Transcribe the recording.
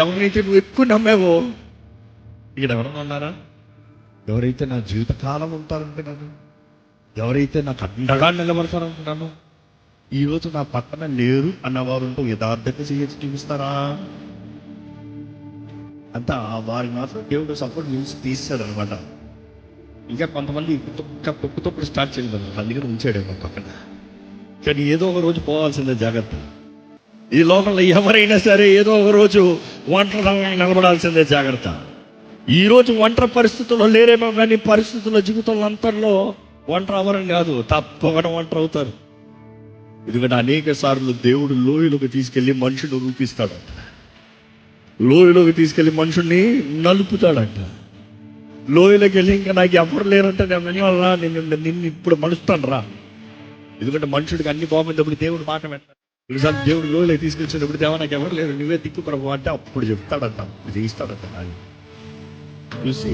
ఎవరైతే నువ్వు ఎక్కువ నమ్మావో, ఇక్కడ ఎవరైనా ఉన్నారా? ఎవరైతే నా జీవితకాలం ఉంటారనుకున్నాను, ఎవరైతే నాకు అండగా నిలబడతారనుకున్నాను, ఈరోజు నా పక్కన లేరు అన్నవారు యథార్థంగా చేయొచ్చు చూపిస్తారా? అంతా వారి మాత్రం దేవుడు సపోర్ట్ తీసాడు అనమాట. ఇంకా కొంతమంది తొక్కుతో స్టార్ట్ చేయలేదు, అందుకని ఉంచాడేమో పక్కన. కానీ ఏదో ఒక రోజు పోవాల్సిందే, జాగ్రత్త. ఈ లోకంలో ఎవరైనా సరే ఏదో ఒక రోజు ఒంటరిగా నిలబడాల్సిందే, జాగ్రత్త. ఈ రోజు ఒంటరి పరిస్థితుల్లో లేరేమో, కానీ పరిస్థితుల్లో జీవితంలో అంతలో ఒంటరి అవ్వరని కాదు, తప్పకుండా ఒంటరి అవుతారు. ఎందుకంటే అనేక సార్లు దేవుడు లోయలోకి తీసుకెళ్ళి మనుషులు రూపిస్తాడంట, లోయలోకి తీసుకెళ్ళి మనుషుల్ని నలుపుతాడంట. లోయలోకి వెళ్ళి ఇంకా నాకు ఎవరు లేరంటే నిన్ను ఇప్పుడు మలుస్తాను రా. ఎందుకంటే మనుషుడికి అన్ని బాగుంది, దేవుడు మాట పెట్టాడు. కొన్నిసార్లు దేవుడు లోయలోకి తీసుకొచ్చినప్పుడు దేవా నాకు ఎవరు లేరు, నువ్వే దిక్కు ప్రభు అంటే అప్పుడు చెప్తాడంట, అప్పుడు చేయిస్తాడంట. చూసి